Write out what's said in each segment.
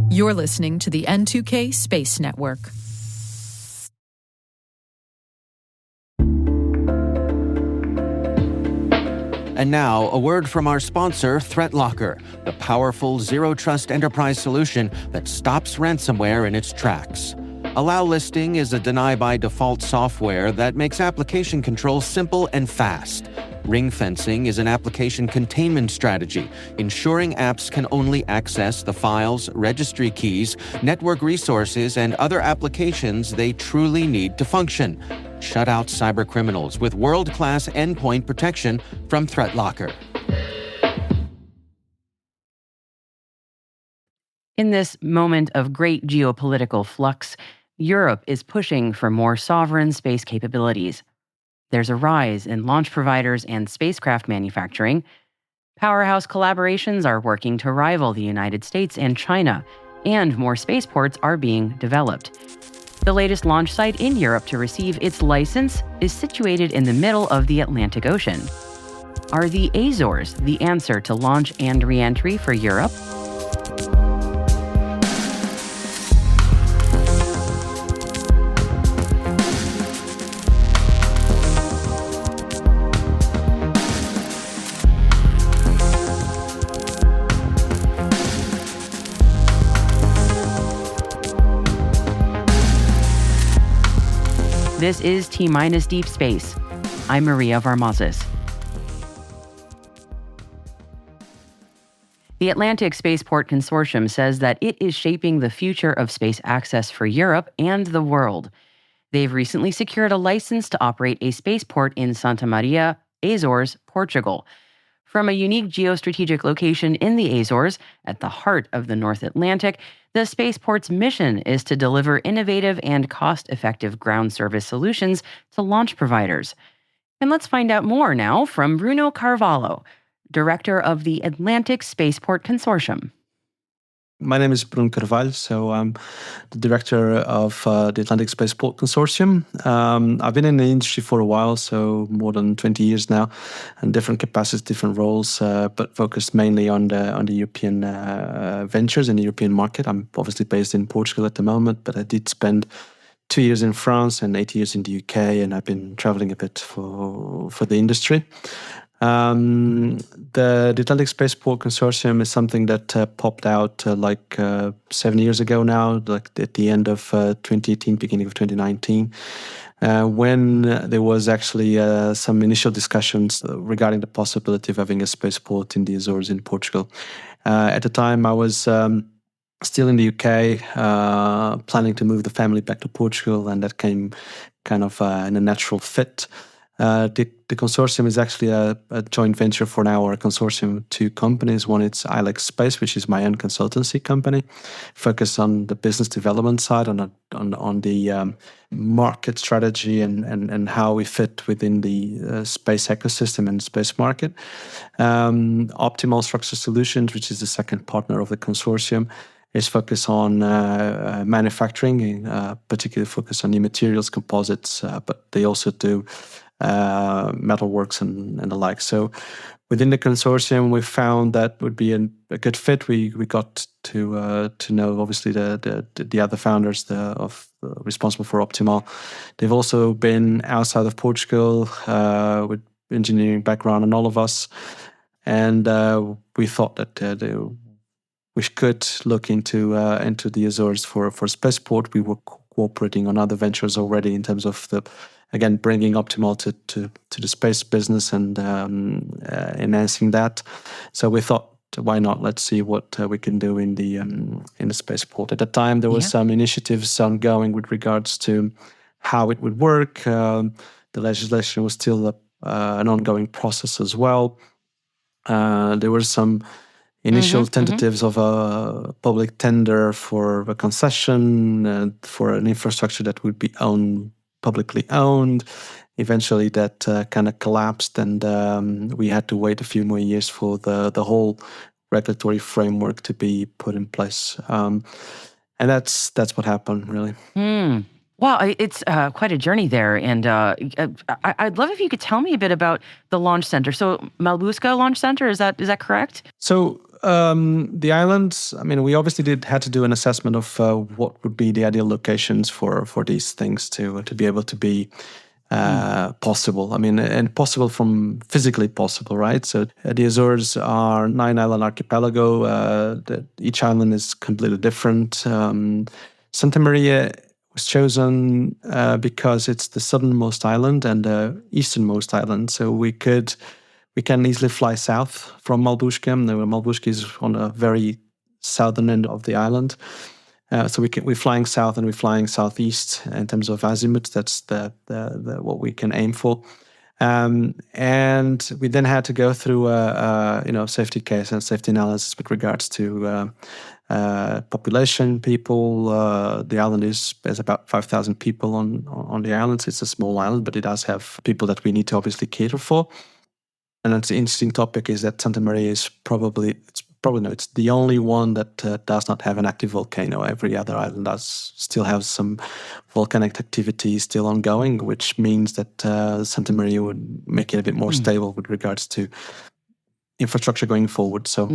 You're listening to the N2K Space Network. And now, a word from our sponsor, ThreatLocker, the powerful zero-trust enterprise solution that stops ransomware in its tracks. Allow Listing is a deny-by-default software that makes application control simple and fast. Ring fencing is an application containment strategy, ensuring apps can only access the files, registry keys, network resources, and other applications they truly need to function. Shut out cybercriminals with world-class endpoint protection from ThreatLocker. In this moment of great geopolitical flux, Europe is pushing for more sovereign space capabilities. There's a rise in launch providers and spacecraft manufacturing. Powerhouse collaborations are working to rival the United States and China, and more spaceports are being developed. The latest launch site in Europe to receive its license is situated in the middle of the Atlantic Ocean. Are the Azores the answer to launch and re-entry for Europe? This is T-Minus Deep Space. I'm Maria Varmazes. The Atlantic Spaceport Consortium says that it is shaping the future of space access for Europe and the world. They've recently secured a license to operate a spaceport in Santa Maria, Azores, Portugal. From a unique geostrategic location in the Azores, at the heart of the North Atlantic, the spaceport's mission is to deliver innovative and cost-effective ground service solutions to launch providers. And let's find out more now from Bruno Carvalho, director of the Atlantic Spaceport Consortium. My name is Bruno Carvalho, so I'm the director of the Atlantic Spaceport Consortium. I've been in the industry for a while, so more than 20 years now, and different capacities, different roles, but focused mainly on the European ventures in the European market. I'm obviously based in Portugal at the moment, but I did spend 2 years in France and 8 years in the UK, and I've been traveling a bit for the industry. The Atlantic Spaceport Consortium is something that popped out 7 years ago now, like at the end of 2018, beginning of 2019, when there was actually some initial discussions regarding the possibility of having a spaceport in the Azores in Portugal. At the time, I was still in the UK, planning to move the family back to Portugal, and that came kind of in a natural fit. The consortium is actually a joint venture for now, or a consortium of two companies. One is ILEX Space, which is my own consultancy company, focused on the business development side, on the market strategy and how we fit within the space ecosystem and space market. Optimal Structure Solutions, which is the second partner of the consortium, is focused on manufacturing, particularly focused on new materials, composites, but they also do metalworks and the like. So within the consortium, we found that would be a good fit. We got to know obviously the other founders responsible for Optimal. They've also been outside of Portugal with engineering background and all of us, and we thought that we could look into the Azores for Spaceport. We were cooperating on other ventures already in terms of again, bringing Optimal to the space business and enhancing that. So we thought, why not? Let's see what we can do in the spaceport. At the time, there was some initiatives ongoing with regards to how it would work. The legislation was still an ongoing process as well. There were some initial tentatives of a public tender for a concession for an infrastructure that would be publicly owned. Eventually that kind of collapsed, and we had to wait a few more years for the whole regulatory framework to be put in place. And that's what happened, really. Wow, it's quite a journey there. And I'd love if you could tell me a bit about the launch center. So Malbuska Launch Center, is that correct? So The islands, I mean, we obviously had to do an assessment of what would be the ideal locations for these things to be able to be possible. I mean, and possible from physically possible, right? So the Azores are 9-island archipelago. Each island is completely different. Santa Maria was chosen because it's the southernmost island and the easternmost island. So we can easily fly south from Malbushka. Malbushka is on the very southern end of the island. So we're flying south and we're flying southeast in terms of azimuth. That's the what we can aim for. And we then had to go through a safety case and safety analysis with regards to population, people. The island there's about 5,000 people on the island. It's a small island, but it does have people that we need to obviously cater for. And that's the interesting topic is that Santa Maria is it's the only one that does not have an active volcano. Every other island still have some volcanic activity still ongoing, which means that Santa Maria would make it a bit more stable with regards to infrastructure going forward. So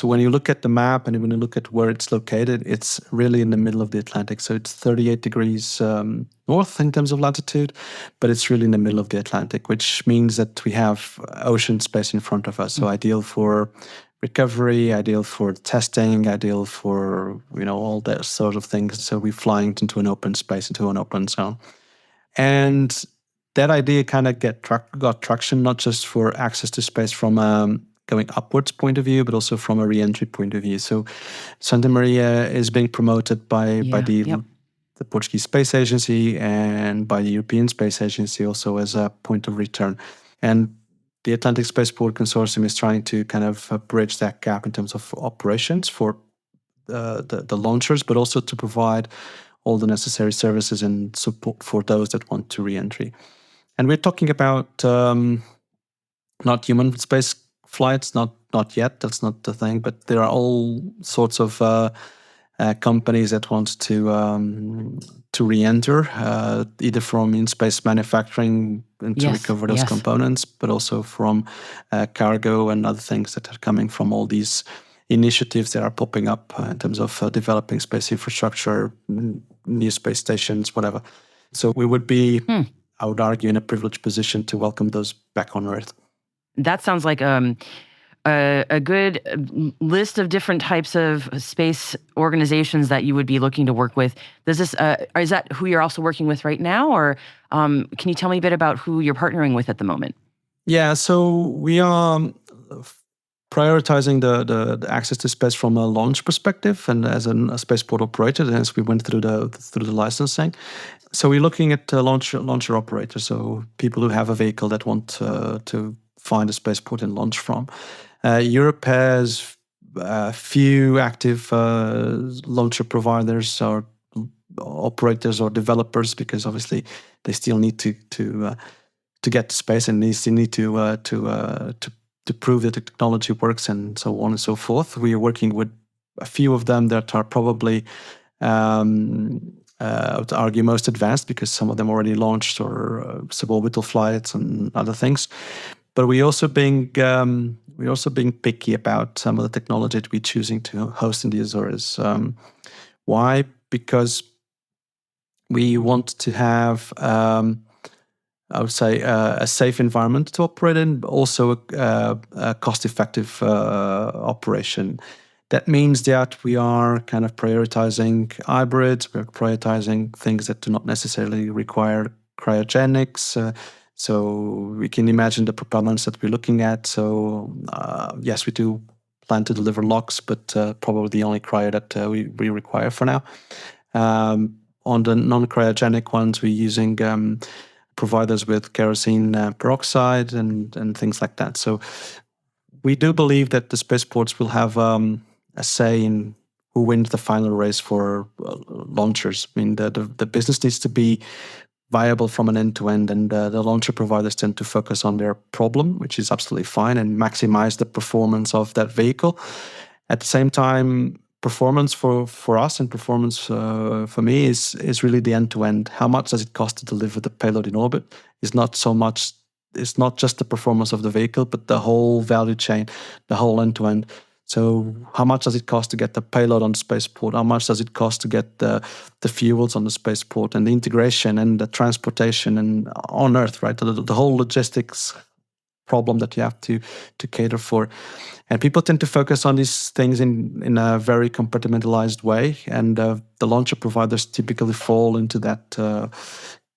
when you look at the map and when you look at where it's located, it's really in the middle of the Atlantic. So it's 38 degrees north in terms of latitude, but it's really in the middle of the Atlantic, which means that we have ocean space in front of us. So ideal for recovery, ideal for testing, ideal for all that sort of things. So we're flying into an open space, into an open zone. And that idea kind of got traction, not just for access to space from going upwards point of view, but also from a re-entry point of view. So Santa Maria is being promoted by the Portuguese Space Agency and by the European Space Agency also as a point of return. And the Atlantic Spaceport Consortium is trying to kind of bridge that gap in terms of operations for the launchers, but also to provide all the necessary services and support for those that want to re-entry. And we're talking about not human space flights, not yet. That's not the thing. But there are all sorts of companies that want to re-enter, either from in-space manufacturing and to recover those components, but also from cargo and other things that are coming from all these initiatives that are popping up in terms of developing space infrastructure, new space stations, whatever. So we would be, I would argue, in a privileged position to welcome those back on Earth. That sounds like a good list of different types of space organizations that you would be looking to work with. Is that who you're also working with right now, or can you tell me a bit about who you're partnering with at the moment? Yeah, so we are prioritizing the access to space from a launch perspective, and as a spaceport operator, as we went through the licensing. So we're looking at launcher operators, so people who have a vehicle that want to find a spaceport and launch from. Europe has a few active launcher providers or operators or developers, because obviously they still need to get to space, and they still need to prove that the technology works and so on and so forth. We are working with a few of them that are probably I would argue most advanced, because some of them already launched or suborbital flights and other things. But we're also being picky about some of the technology that we're choosing to host in the Azores. Why? Because we want to have, I would say, a safe environment to operate in, but also a cost-effective operation. That means that we are kind of prioritizing hybrids. We're prioritizing things that do not necessarily require cryogenics. So we can imagine the propellants that we're looking at. So yes, we do plan to deliver LOX, but probably the only cryo that we require for now. On the non-cryogenic ones, we're using providers with kerosene peroxide and things like that. So we do believe that the spaceports will have a say in who wins the final race for launchers. I mean, the business needs to be viable from an end-to-end, and the launcher providers tend to focus on their problem, which is absolutely fine, and maximize the performance of that vehicle. At the same time, performance for us and performance for me is really the end-to-end. How much does it cost to deliver the payload in orbit? It's not just the performance of the vehicle, but the whole value chain, the whole end-to-end. So how much does it cost to get the payload on the spaceport? How much does it cost to get the fuels on the spaceport and the integration and the transportation and on Earth, right? The whole logistics problem that you have to cater for. And people tend to focus on these things in a very compartmentalized way. And the launcher providers typically fall into that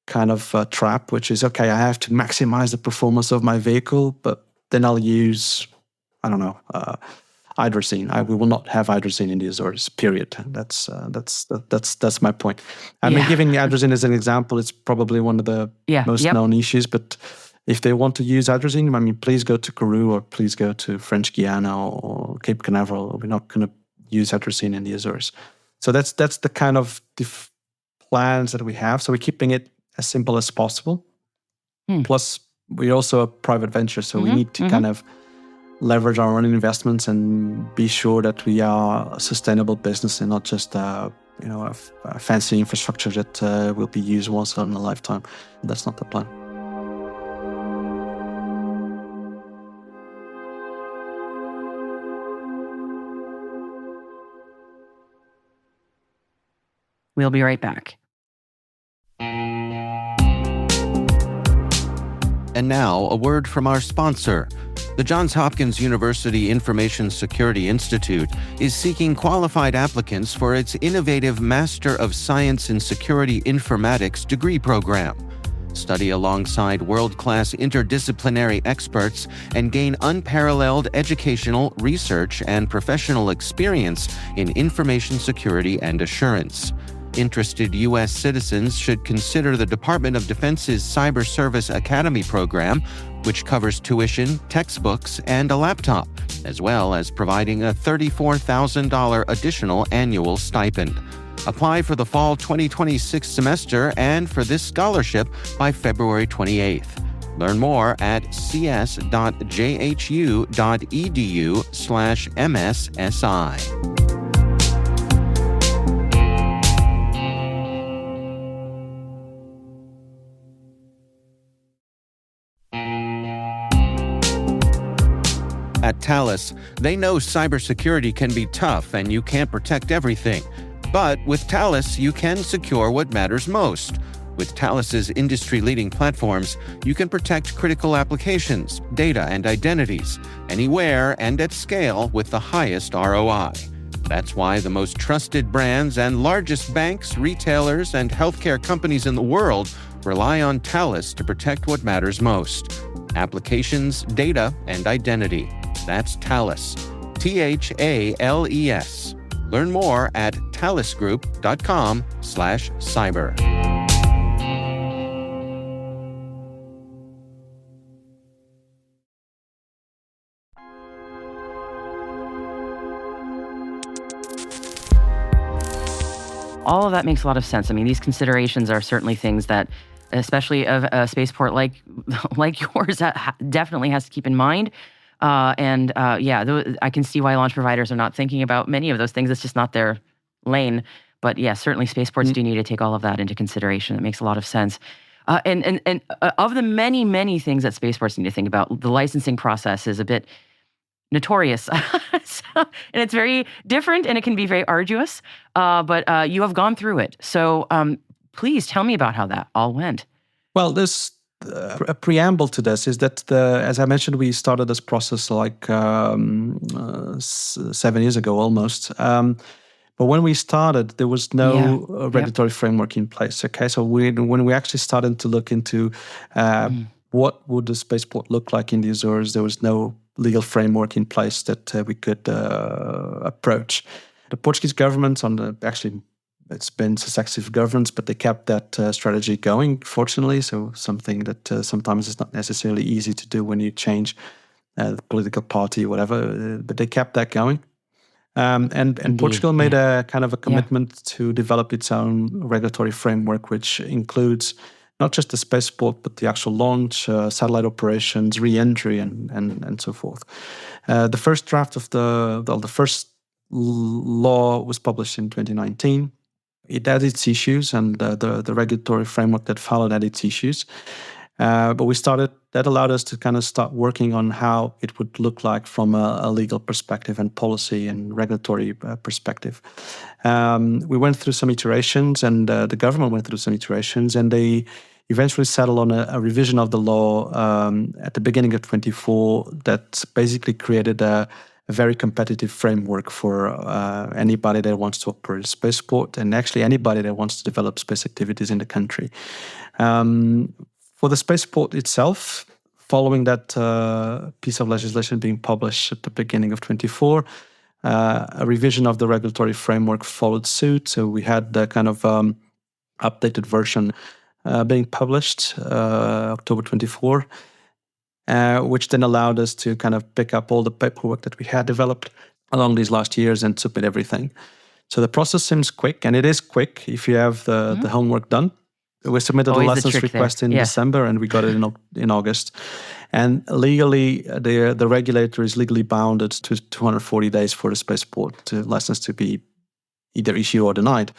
kind of trap, which is, okay, I have to maximize the performance of my vehicle, but then I'll use, I don't know, hydrazine. We will not have hydrazine in the Azores. Period. That's my point. I mean, giving hydrazine as an example, it's probably one of the most known issues. But if they want to use hydrazine, I mean, please go to Kourou or please go to French Guiana or Cape Canaveral. We're not going to use hydrazine in the Azores. So that's the kind of plans that we have. So we're keeping it as simple as possible. Plus, we're also a private venture, so we need to kind of leverage our own investments and be sure that we are a sustainable business and not just a fancy infrastructure that will be used once in a lifetime. That's not the plan. We'll be right back. And now, a word from our sponsor. The Johns Hopkins University Information Security Institute is seeking qualified applicants for its innovative Master of Science in Security Informatics degree program. Study alongside world-class interdisciplinary experts and gain unparalleled educational, research, and professional experience in information security and assurance. Interested U.S. citizens should consider the Department of Defense's Cyber Service Academy program, which covers tuition, textbooks, and a laptop, as well as providing a $34,000 additional annual stipend. Apply for the fall 2026 semester and for this scholarship by February 28th. Learn more at cs.jhu.edu/MSSI. At Thales, they know cybersecurity can be tough and you can't protect everything. But with Thales, you can secure what matters most. With Thales's industry-leading platforms, you can protect critical applications, data, and identities, anywhere and at scale with the highest ROI. That's why the most trusted brands and largest banks, retailers, and healthcare companies in the world rely on Thales to protect what matters most: applications, data, and identity. That's Thales. THALES. Learn more at thalesgroup.com/cyber. All of that makes a lot of sense. I mean, these considerations are certainly things that, especially of a spaceport like yours, definitely has to keep in mind. I can see why launch providers are not thinking about many of those things. It's just not their lane. But yeah, certainly spaceports do need to take all of that into consideration. It makes a lot of sense. And of the many, many things that spaceports need to think about, the licensing process is a bit notorious. And it's very different and it can be very arduous. But you have gone through it. So please tell me about how that all went. Well, there's a preamble to this is that, as I mentioned, we started this process like 7 years ago almost. But when we started, there was no regulatory framework in place. Okay, so when we actually started to look into what would the spaceport look like in the Azores, there was no legal framework in place that we could approach. The Portuguese government, it's been successive governments, but they kept that strategy going, fortunately. So something that sometimes is not necessarily easy to do when you change the political party or whatever, but they kept that going. And Portugal made a kind of a commitment to develop its own regulatory framework, which includes not just the spaceport, but the actual launch, satellite operations, re-entry, and so forth. The first draft of the first law was published in 2019. It had its issues, and the regulatory framework that followed had its issues. But that allowed us to kind of start working on how it would look like from a legal perspective and policy and regulatory perspective. We went through some iterations, and the government went through some iterations, and they eventually settled on a revision of the law at the beginning of 24 that basically created a very competitive framework for anybody that wants to operate a spaceport, and actually anybody that wants to develop space activities in the country. For the spaceport itself, following that piece of legislation being published at the beginning of 24, a revision of the regulatory framework followed suit. So we had the kind of updated version being published October 24, which then allowed us to kind of pick up all the paperwork that we had developed along these last years and submit everything. So the process seems quick, and it is quick if you have the homework done. We submitted a license request in December, and we got it in August. And legally, the regulator is legally bounded to 240 days for the spaceport license to be either issued or denied.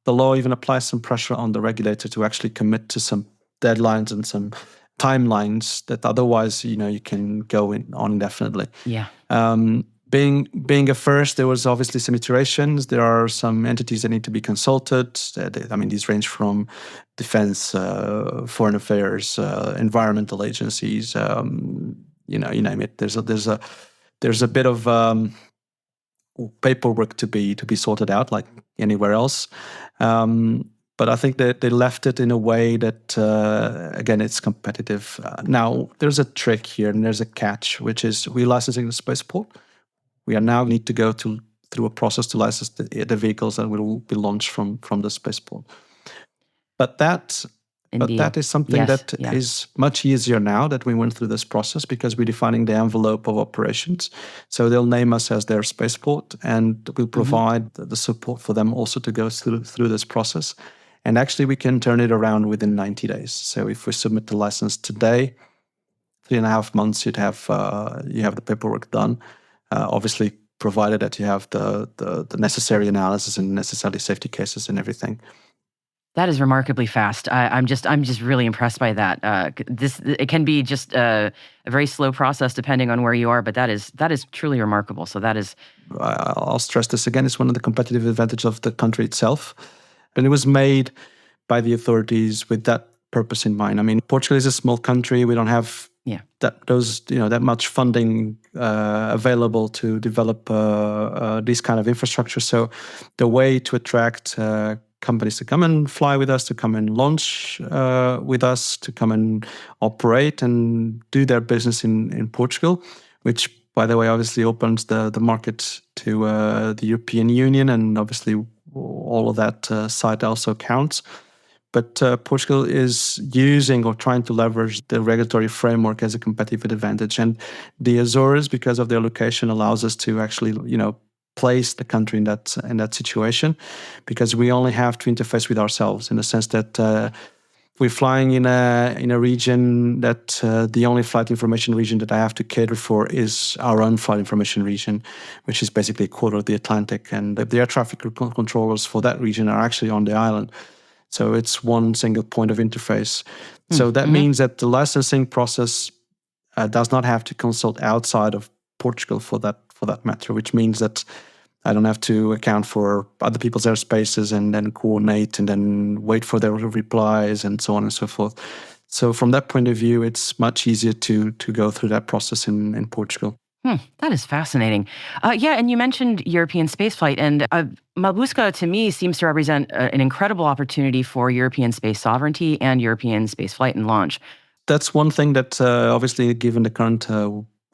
The law even applies some pressure on the regulator to actually commit to some deadlines and some timelines that otherwise, you can go on indefinitely. Yeah. Being a first, there was obviously some iterations. There are some entities that need to be consulted. These range from defense, foreign affairs, environmental agencies. You name it. There's a bit of paperwork to be sorted out, like anywhere else. But I think that they left it in a way that, again, it's competitive. Now, there's a trick here, and there's a catch, which is we're licensing the spaceport. We now need to go through a process to license the vehicles that will be launched from the spaceport. But that is something that is much easier now that we went through this process, because we're defining the envelope of operations. So they'll name us as their spaceport, and we'll provide the support for them also to go through this process. And actually, we can turn it around within 90 days. So if we submit the license today, 3.5 months, you have the paperwork done. Obviously, provided that you have the necessary analysis and necessary safety cases and everything. That is remarkably fast. I'm just really impressed by that. It can be just a very slow process depending on where you are, but that is truly remarkable. So that is. I'll stress this again. It's one of the competitive advantages of the country itself, and it was made by the authorities with that purpose in mind. I mean, Portugal is a small country. We don't have that much funding available to develop these kind of infrastructure. So the way to attract companies to come and fly with us, to come and launch with us, to come and operate and do their business in Portugal, which, by the way, obviously opens the market to the European Union, and obviously all of that side also counts. But Portugal is using or trying to leverage the regulatory framework as a competitive advantage. And the Azores, because of their location, allows us to actually, place the country in that situation, because we only have to interface with ourselves in the sense that we're flying in a region that the only flight information region that I have to cater for is our own flight information region, which is basically a quarter of the Atlantic. And the air traffic controllers for that region are actually on the island. So it's one single point of interface. So that means that the licensing process does not have to consult outside of Portugal for that matter, which means that I don't have to account for other people's airspaces and then coordinate and then wait for their replies and so on and so forth. So from that point of view, it's much easier to go through that process in Portugal. That is fascinating. And you mentioned European spaceflight, and Malbusca, to me, seems to represent an incredible opportunity for European space sovereignty and European spaceflight and launch. That's one thing that, obviously, given the current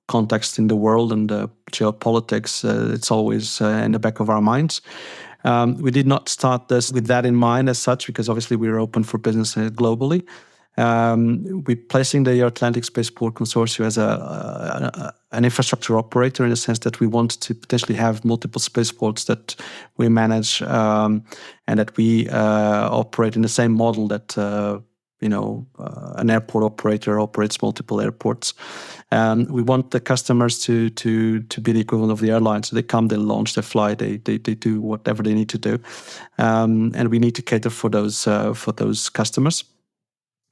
context in the world and geopolitics, it's always in the back of our minds. We did not start this with that in mind as such, because obviously we're open for business globally. We're placing the Atlantic Spaceport Consortium as an infrastructure operator, in the sense that we want to potentially have multiple spaceports that we manage and that we operate in the same model that an airport operator operates multiple airports. We want the customers to be the equivalent of the airline. So they come, they launch, they fly, they do whatever they need to do, and we need to cater for those customers.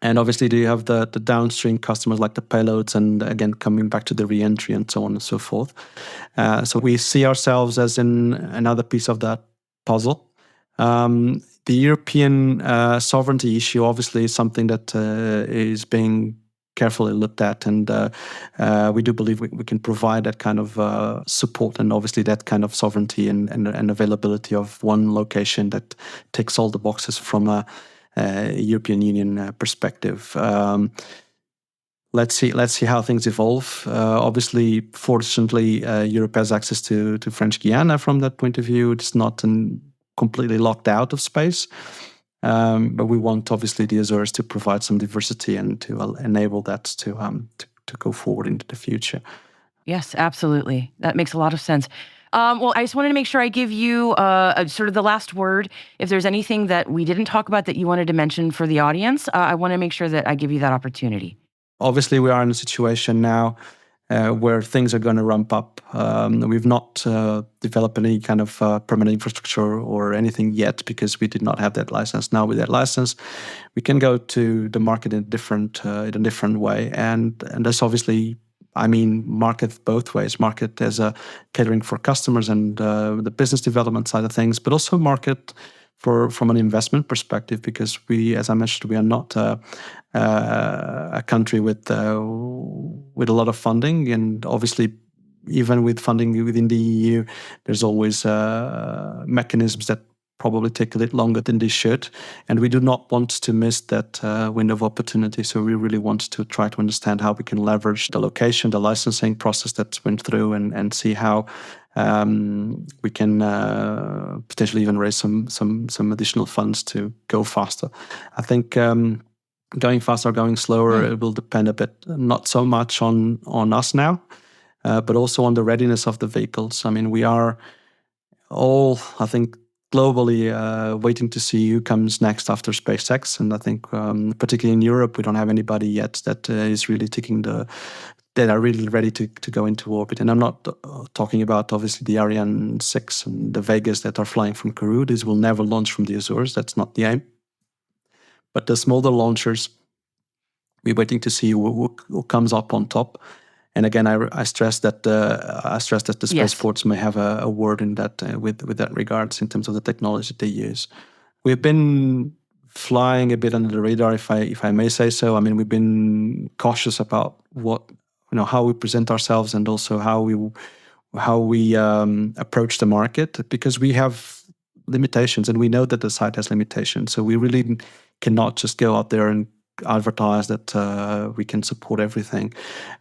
And obviously, you have the downstream customers like the payloads, and again, coming back to the re-entry and so on and so forth. So we see ourselves as in another piece of that puzzle. The European sovereignty issue obviously is something that is being carefully looked at, and we do believe we can provide that kind of support and obviously that kind of sovereignty and availability of one location that ticks all the boxes from a European Union perspective. Let's see how things evolve. Obviously, fortunately, Europe has access to French Guiana from that point of view. It's not completely locked out of space. But we want, obviously, the Azores to provide some diversity and to enable that to go forward into the future. Yes, absolutely. That makes a lot of sense. Well, I just wanted to make sure I give you sort of the last word. If there's anything that we didn't talk about that you wanted to mention for the audience, I want to make sure that I give you that opportunity. Obviously, we are in a situation now where things are going to ramp up. We've not developed any kind of permanent infrastructure or anything yet because we did not have that license. Now with that license, we can go to the market in a different way, and that's obviously, I mean, market both ways. Market as a catering for customers and the business development side of things, but also market from an investment perspective, because we, as I mentioned, we are not a country with a lot of funding, and obviously, even with funding within the EU, there's always mechanisms that probably take a little longer than they should, and we do not want to miss that window of opportunity. So we really want to try to understand how we can leverage the location, the licensing process that went through, and see how we can potentially even raise some additional funds to go faster. I think going faster or going slower, it will depend a bit, not so much on us now, but also on the readiness of the vehicles. I mean, we are all, I think, globally waiting to see who comes next after SpaceX. And I think particularly in Europe, we don't have anybody yet that is really that are really ready to go into orbit. And I'm not talking about, obviously, the Ariane 6 and the Vegas that are flying from Kourou. These will never launch from the Azores. That's not the aim. But the smaller launchers, we're waiting to see who comes up on top. And again, I stress that the spaceports may have a word in that with that regards in terms of the technology that they use. We've been flying a bit under the radar, if I may say so. I mean, we've been cautious about how we present ourselves and also how we approach the market, because we have limitations and we know that the site has limitations. So we really cannot just go out there and advertise that we can support everything.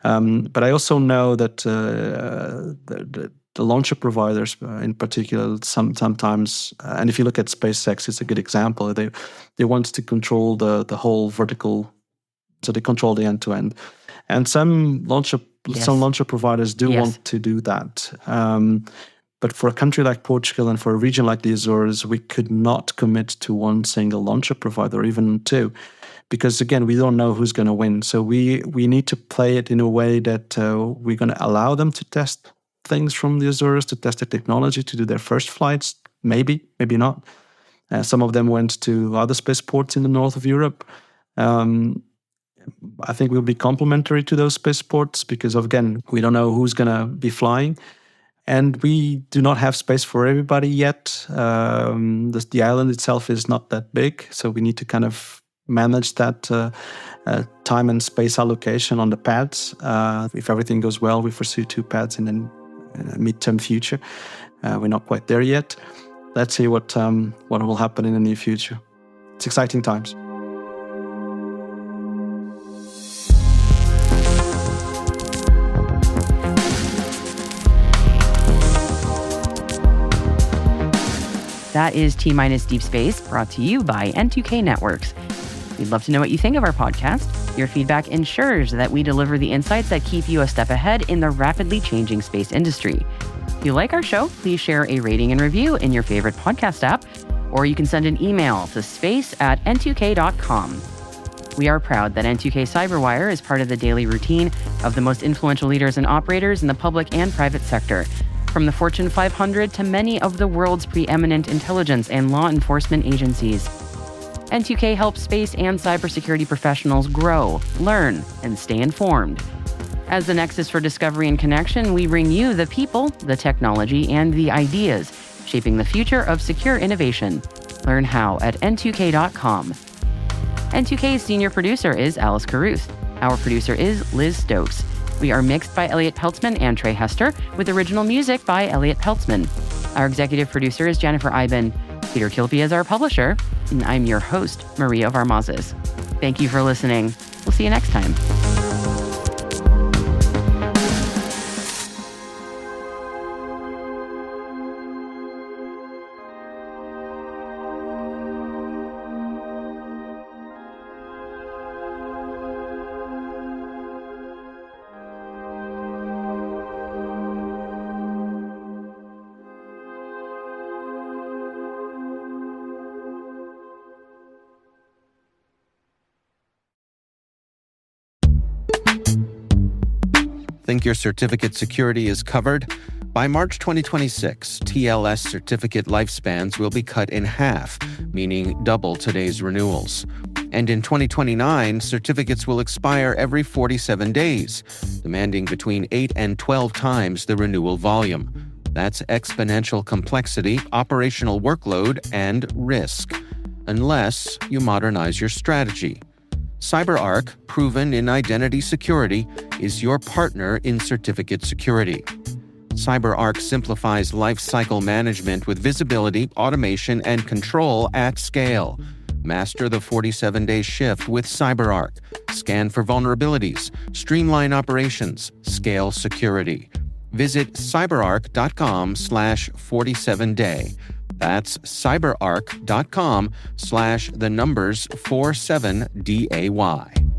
But I also know that the launcher providers in particular sometimes, and if you look at SpaceX, it's a good example, they want to control the whole vertical, so they control the end-to-end. And some launcher providers do want to do that. But for a country like Portugal and for a region like the Azores, we could not commit to one single launcher provider, or even two, because again, we don't know who's going to win. So we need to play it in a way that we're going to allow them to test things from the Azores, to test the technology, to do their first flights, maybe not. Some of them went to other spaceports in the north of Europe. I think we'll be complementary to those spaceports because, again, we don't know who's going to be flying. And we do not have space for everybody yet. The island itself is not that big, so we need to kind of manage that time and space allocation on the pads. If everything goes well, we foresee 2 pads in a midterm future. We're not quite there yet. Let's see what will happen in the near future. It's exciting times. That is T-Minus Deep Space, brought to you by N2K Networks. We'd love to know what you think of our podcast. Your feedback ensures that we deliver the insights that keep you a step ahead in the rapidly changing space industry. If you like our show, please share a rating and review in your favorite podcast app, or you can send an email to space@n2k.com. We are proud that N2K Cyberwire is part of the daily routine of the most influential leaders and operators in the public and private sector, from the Fortune 500 to many of the world's preeminent intelligence and law enforcement agencies. N2K helps space and cybersecurity professionals grow, learn, and stay informed. As the nexus for discovery and connection, we bring you the people, the technology, and the ideas shaping the future of secure innovation. Learn how at n2k.com. N2K's senior producer is Alice Carruth. Our producer is Liz Stokes. We are mixed by Elliot Peltzman and Trey Hester, with original music by Elliot Peltzman. Our executive producer is Jennifer Iben. Peter Kilby is our publisher, and I'm your host, Maria Varmazes. Thank you for listening. We'll see you next time. Think your certificate security is covered? By March 2026, TLS certificate lifespans will be cut in half, meaning double today's renewals. And in 2029, certificates will expire every 47 days, demanding between 8 and 12 times the renewal volume. That's exponential complexity, operational workload, and risk. Unless you modernize your strategy. CyberArk, proven in identity security, is your partner in certificate security. CyberArk simplifies lifecycle management with visibility, automation, and control at scale. Master the 47-day shift with CyberArk. Scan for vulnerabilities, streamline operations, scale security. Visit cyberark.com/47day. That's cyberark.com/47day.